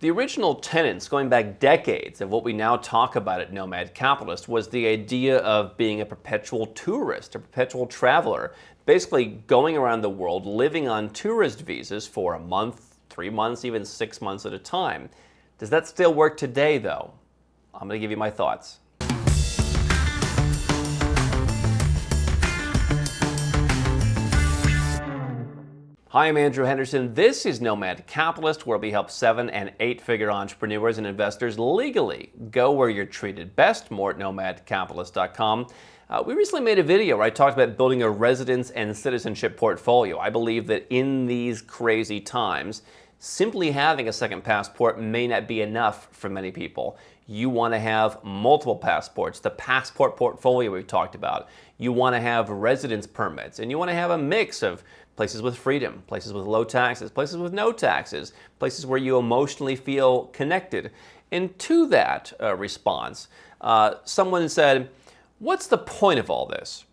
The original tenets, going back decades, of what we now talk about at Nomad Capitalist was the idea of being a perpetual tourist, a perpetual traveler, basically going around the world living on tourist visas for a month, 3 months, even 6 months at a time. Does that still work today, though? I'm going to give you my thoughts. Hi, I'm Andrew Henderson. This is Nomad Capitalist, where we help 7- and 8-figure entrepreneurs and investors legally go where you're treated best. More at nomadcapitalist.com. We recently made a video where I talked about building a residence and citizenship portfolio. I believe that in these crazy times, simply having a second passport may not be enough for many people. You want to have multiple passports, the passport portfolio we talked about. You want to have residence permits, and you want to have a mix of places with freedom, places with low taxes, places with no taxes, places where you emotionally feel connected. And to that response, someone said, what's the point of all this?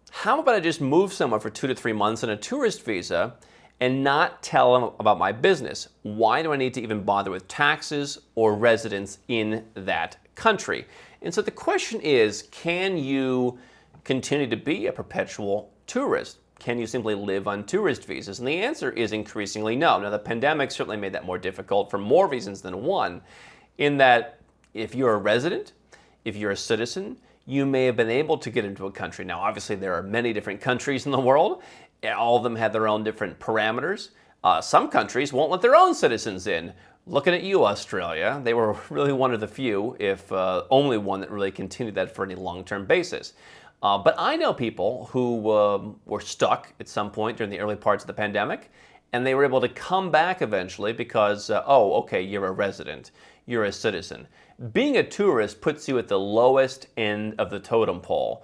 How about I just move somewhere for 2 to 3 months on a tourist visa and not tell them about my business? Why do I need to even bother with taxes or residence in that country? And so the question is, can you continue to be a perpetual tourist? Can you simply live on tourist visas? And the answer is increasingly no. Now, the pandemic certainly made that more difficult for more reasons than one, in that if you're a resident, if you're a citizen, you may have been able to get into a country. Now, obviously, there are many different countries in the world. All of them have their own different parameters. Some countries won't let their own citizens in. Looking at you, Australia, they were really one of the few, if only one, that really continued that for any long-term basis. But I know people who were stuck at some point during the early parts of the pandemic, and they were able to come back eventually because, okay, you're a resident, you're a citizen. Being a tourist puts you at the lowest end of the totem pole,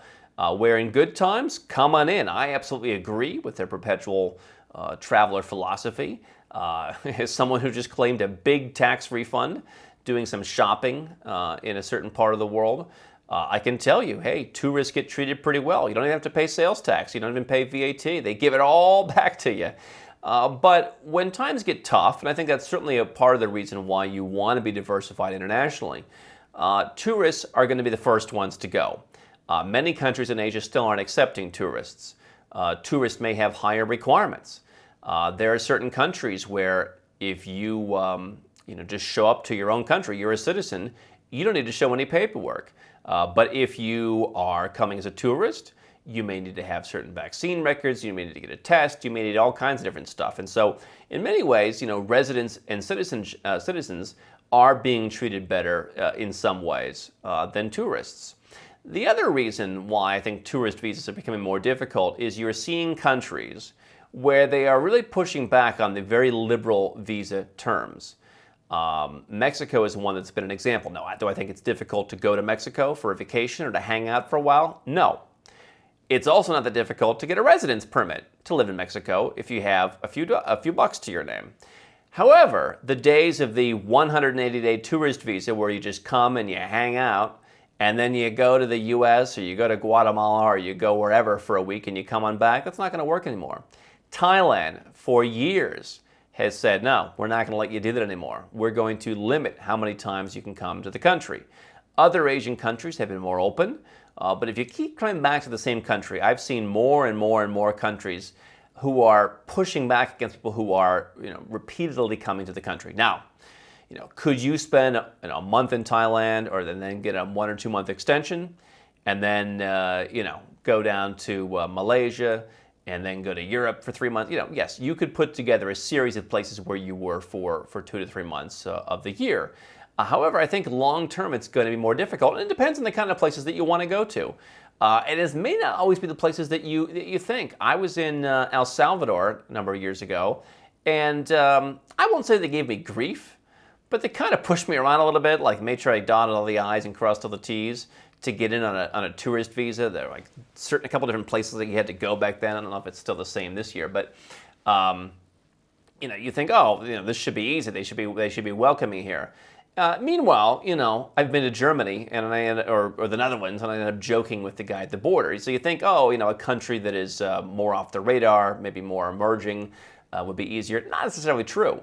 where in good times, come on in. I absolutely agree with their perpetual traveler philosophy. As someone who just claimed a big tax refund doing some shopping in a certain part of the world, I can tell you, hey, tourists get treated pretty well. You don't even have to pay sales tax. You don't even pay VAT. They give it all back to you. But when times get tough, and I think that's certainly a part of the reason why you want to be diversified internationally, tourists are going to be the first ones to go. Many countries in Asia still aren't accepting tourists. Tourists may have higher requirements. There are certain countries where if you just show up to your own country, you're a citizen, you don't need to show any paperwork. But if you are coming as a tourist, you may need to have certain vaccine records, you may need to get a test, you may need all kinds of different stuff. And so in many ways, residents and citizens are being treated better in some ways than tourists. The other reason why I think tourist visas are becoming more difficult is you're seeing countries where they are really pushing back on the very liberal visa terms. Mexico is one that's been an example. Now, do I think it's difficult to go to Mexico for a vacation or to hang out for a while? No. It's also not that difficult to get a residence permit to live in Mexico if you have a few bucks to your name. However, the days of the 180-day tourist visa where you just come and you hang out and then you go to the U.S. or you go to Guatemala or you go wherever for a week and you come on back, that's not going to work anymore. Thailand, for years, has said, no, we're not going to let you do that anymore. We're going to limit how many times you can come to the country. Other Asian countries have been more open, but if you keep coming back to the same country, I've seen more and more and more countries who are pushing back against people who are repeatedly coming to the country. Now, could you spend a month in Thailand or then get a 1 or 2 month extension and then go down to Malaysia and then go to Europe for 3 months? Yes, you could put together a series of places where you were for 2 to 3 months of the year. However, I think long term it's going to be more difficult, and it depends on the kind of places that you want to go to. And it may not always be the places that you think. I was in El Salvador a number of years ago, and I won't say they gave me grief, but they kind of pushed me around a little bit, like made sure I dotted all the I's and crossed all the T's to get in on a tourist visa. There were a couple different places that you had to go back then. I don't know if it's still the same this year, but you think, this should be easy. They should be welcoming here. Meanwhile, I've been to Germany or the Netherlands, and I ended up joking with the guy at the border. So you think, a country that is more off the radar, maybe more emerging, would be easier. Not necessarily true.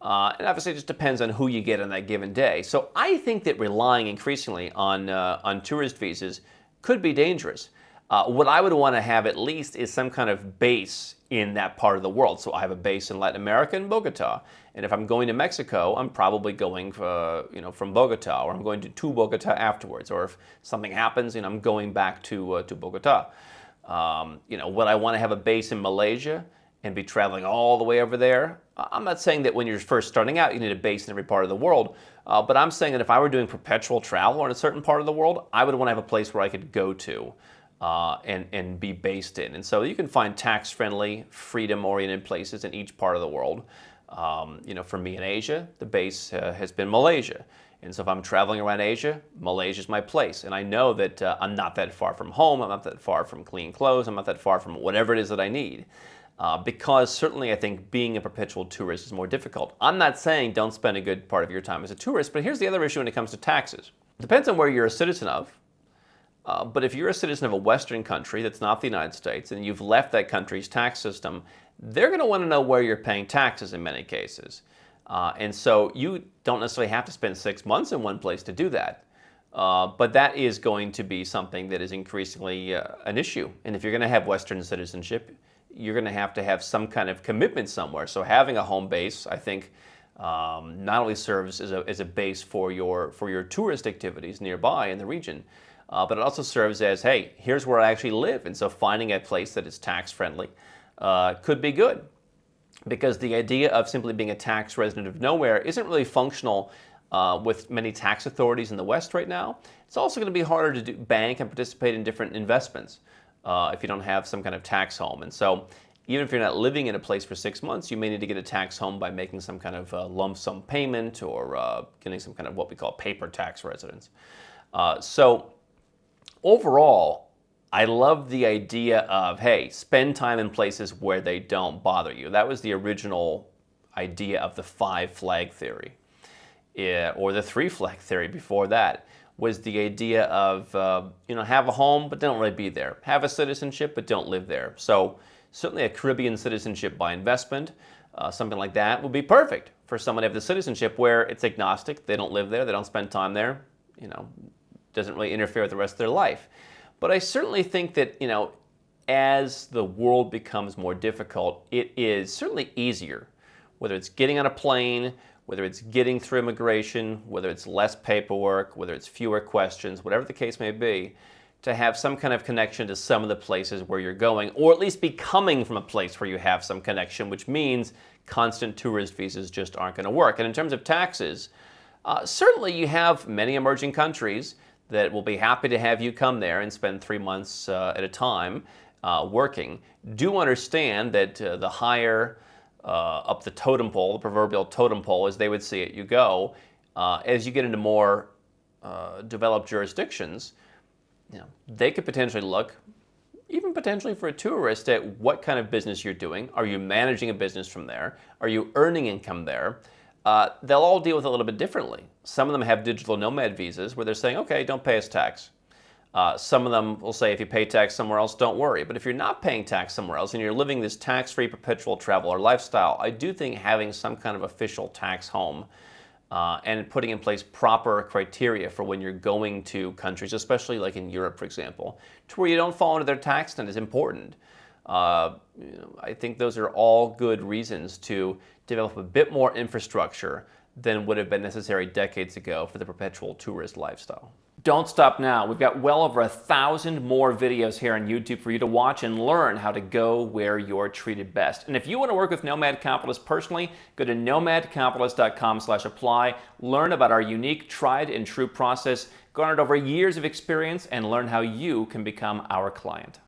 And obviously, it just depends on who you get on that given day. So I think that relying increasingly on tourist visas could be dangerous. What I would want to have at least is some kind of base in that part of the world. So I have a base in Latin America in Bogota, and if I'm going to Mexico, I'm probably going from Bogota, or I'm going to Bogota afterwards. Or if something happens, I'm going back to Bogota. Would I want to have a base in Malaysia and be traveling all the way over there? I'm not saying that when you're first starting out, you need a base in every part of the world, but I'm saying that if I were doing perpetual travel in a certain part of the world, I would want to have a place where I could go to and be based in. And so you can find tax-friendly, freedom-oriented places in each part of the world. For me in Asia, the base has been Malaysia. And so if I'm traveling around Asia, Malaysia's my place. And I know that I'm not that far from home, I'm not that far from clean clothes, I'm not that far from whatever it is that I need. Because certainly I think being a perpetual tourist is more difficult. I'm not saying don't spend a good part of your time as a tourist, but here's the other issue when it comes to taxes. It depends on where you're a citizen of. But if you're a citizen of a Western country that's not the United States and you've left that country's tax system, they're going to want to know where you're paying taxes in many cases. And so you don't necessarily have to spend 6 months in one place to do that. But that is going to be something that is increasingly an issue. And if you're going to have Western citizenship, you're going to have some kind of commitment somewhere. So having a home base, I think, not only serves as a base for your tourist activities nearby in the region, but it also serves as, hey, here's where I actually live. And so finding a place that is tax-friendly could be good. Because the idea of simply being a tax resident of nowhere isn't really functional with many tax authorities in the West right now. It's also going to be harder to bank and participate in different investments if you don't have some kind of tax home. And so even if you're not living in a place for 6 months, you may need to get a tax home by making some kind of lump sum payment or getting some kind of what we call paper tax residence. So overall, I love the idea of, hey, spend time in places where they don't bother you. That was the original idea of the 5 flag theory, or the 3 flag theory before that, was the idea of, have a home, but don't really be there. Have a citizenship, but don't live there. So certainly a Caribbean citizenship by investment, something like that would be perfect for someone to have the citizenship where it's agnostic. They don't live there. They don't spend time there. Doesn't really interfere with the rest of their life. But I certainly think that, as the world becomes more difficult, it is certainly easier, whether it's getting on a plane, whether it's getting through immigration, whether it's less paperwork, whether it's fewer questions, whatever the case may be, to have some kind of connection to some of the places where you're going, or at least be coming from a place where you have some connection, which means constant tourist visas just aren't going to work. And in terms of taxes, certainly you have many emerging countries that will be happy to have you come there and spend 3 months at a time working. Do understand that the higher up the totem pole, the proverbial totem pole, as they would see it, you go, as you get into more developed jurisdictions, they could potentially look, even potentially for a tourist, at what kind of business you're doing. Are you managing a business from there? Are you earning income there? They'll all deal with it a little bit differently. Some of them have digital nomad visas where they're saying, okay, don't pay us tax. Some of them will say if you pay tax somewhere else, don't worry. But if you're not paying tax somewhere else and you're living this tax-free perpetual traveler lifestyle, I do think having some kind of official tax home and putting in place proper criteria for when you're going to countries, especially like in Europe, for example, to where you don't fall into their tax net is important. I think those are all good reasons to develop a bit more infrastructure than would have been necessary decades ago for the perpetual tourist lifestyle. Don't stop now. We've got well over 1,000 more videos here on YouTube for you to watch and learn how to go where you're treated best. And if you want to work with Nomad Capitalists personally, go to nomadcapitalist.com/apply, learn about our unique, tried and true process, garnered over years of experience, and learn how you can become our client.